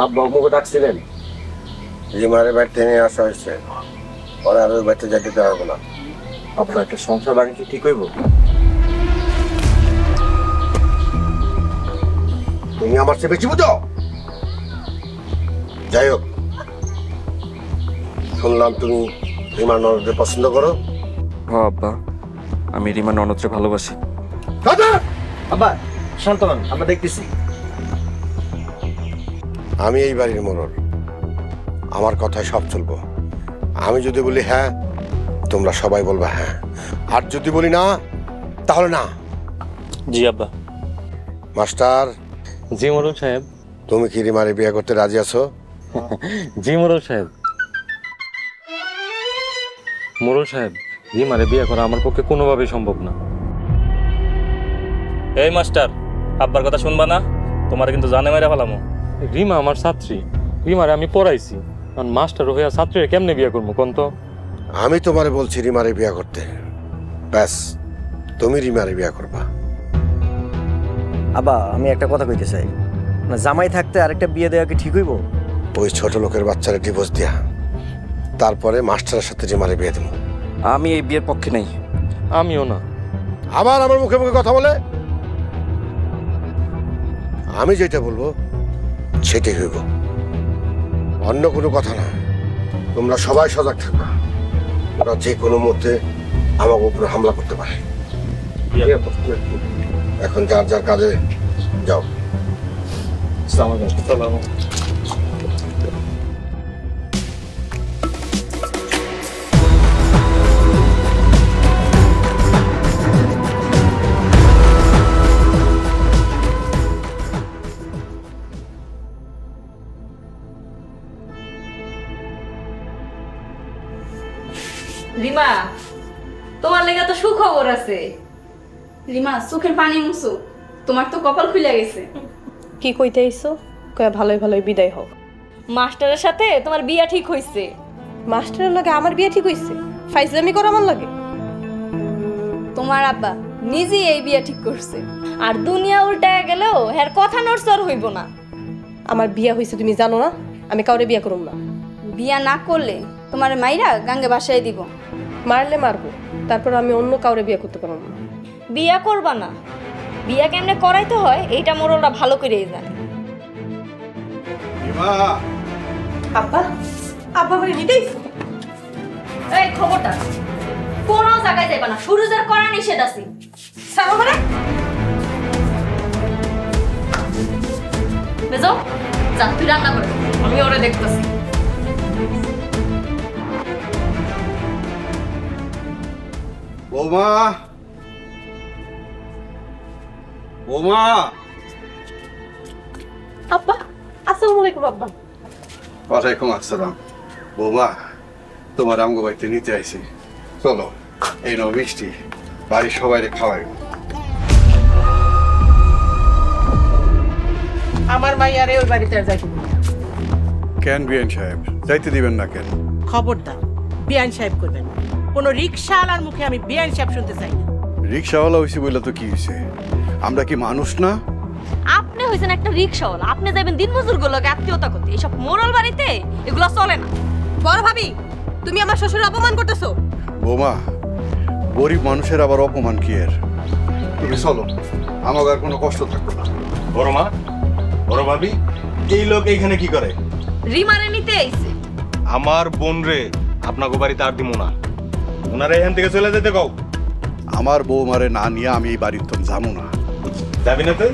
আব্বা মুখে ডাকছিলেন? রিমারে বাড়িতে নিয়ে আসা হয়েছে, পরে আর ওই বাড়িতে যেতে দেওয়া হবে না। আপনার একটা সংসার বাড়ি কি ঠিক হইব? তুমি আমার চেয়ে বেশি বুঝো। যাই হোক, শুনলাম তুমি রিমার ননদকে পছন্দ করো। হ্যাঁ আব্বা, আমি রিমা ননদকে ভালোবাসি। আব্বা শান্ত হন, আমরা দেখতেছি। আমি এই বাড়ির মোড়ল, আমার কথায় সব চলবো। আমি যদি বলি হ্যাঁ, তোমরা সবাই বলবে হ্যাঁ, আর যদি বলি না তাহলে না। জি আব্বা। মাস্টার। জি মোড়ল সাহেব। তুমি কি রিমারে বিয়ে করতে রাজি আছো? জি মোড়ল সাহেব। মোড়ল সাহেব, রিমারে বিয়ে করা আমার পক্ষে কোনোভাবেই সম্ভব না। এই মাস্টার, আব্বার কথা শুনবা না? তোমার কিন্তু জানে মেরে ফেলামো। রিমা আমার ছাত্রী, রিমারে আমি পড়াইছি, কারণ মাস্টার হইয়া ছাত্রীরা কেমনে বিয়ে করবো কোন তো? আমি তোমারে বলছি রিমারে বিয়ে করতে, ব্যাস তুমি রিমারে বিয়ে করবা। আব্বা আমি একটা কথা কইতে চাই, না জামাই থাকতে আরেকটা বিয়ে দেওয়া কি ঠিক হইব? ওই ছোট লোকের বাচ্চারা ডিভোর্স দিয়া তারপরে মাস্টারের সাথে রিমারে বিয়ে দেবো। আমি এই বিয়ের পক্ষে নেই। আমিও না। আবার আমার মুখে মুখে কথা বলে? আমি যেটা বলবো সেটাই হইব, অন্য কোনো কথা না। তোমরা সবাই সজাগ থাকবা, ওরা যে কোনো মুহূর্তে আমার উপরে হামলা করতে পারে। এখন যার যার কাজে যাও। রিমা, তোমার লেগে তো সুখবর আছে। রিমা চোখের পানি মুছো, তোমার তো কপাল খুলে গেছে। কি কইতে আইছো? কয়া ভালোই ভালোই বিদায় হোক। মাস্টারের সাথে তোমার বিয়া ঠিক হইছে। মাস্টারের লাগে আমার বিয়ে ঠিক হইছে? ফাইজলামি করা আমার লাগে? তোমার আব্বা নিজেই এই বিয়া ঠিক করছে, আর দুনিয়া উল্টায় গেলেও এর কথা নড়চড় হইব না। আমার বিয়া হইছে তুমি জানো না? আমি কাউরে বিয়া করুম না। বিয়া না করলে তোমার মাইরা গাঙ্গে বাসায় দিব। মারলে মারবো, তারপর আমি অন্য কাউরে বিয়া করতে পারবো না। বিয়া করবা না? বিয়া কেমনে করাইতে হয় এইটা মোড়লরা ভালো করেই জানে। আব্বা, আব্বা বলে নিতেই। এই খবরটা কোনো জায়গায় যাইবা না, সুরুজের করা নিষেধ আছে। সারো মানে বেজো, যা তুই রান্না করে, আমি ওরে দেখতেছি। বৌমা, বৌমা। আব্বা, আসসালামু আলাইকুম আব্বা। ওয়ালাইকুম আসসালাম। বৌমা, তোমার আমগো বাড়িতে নিতে আইছি, চলো। এই নাও মিষ্টি, বাড়ির সবাইকে খাওয়াই। আমার মাইয়ারে ওই বাড়িতে আর যাইতে দিবে না। কেন বিয়ান সাহেব, যাইতে দিবেন না কেন? খবরদার বিয়ান সাহেব করবেন। কোনো রিক্সাওয়ালার মুখে আমি বিয়ান সাহেব শুনতে চাই না। রিক্সাওয়ালা হইছি বলে তো কি হইছে? আমরা কি মানুষ না? আপনি হইছেন একটা রিকশাওয়ালা, আপনি যাবেন দিনমজুর গুলোকে আত্মীয়তা করতে। এইসব মোড়ল বাড়িতে এগুলো চলে না। বড় ভাবি, তুমি আমার শ্বশুরের অপমান করতেছো। বৌমা, গরিব মানুষের আবার অপমান কি এর? তুমি চলো, আমাকে আর কোনো কষ্ট থাকবে না। বড় মা, বড় ভাবি, এই লোক এইখানে কি করে? রিমারে নিতে আইছে। আমার বোন রে আপনাকে বাড়িতে আর দিব না, ওনারা এখান থেকে চলে যেতে কও। আমার বৌমারে না নিয়ে আমি এই বাড়ির তো যাবো না। যাবি না তুই?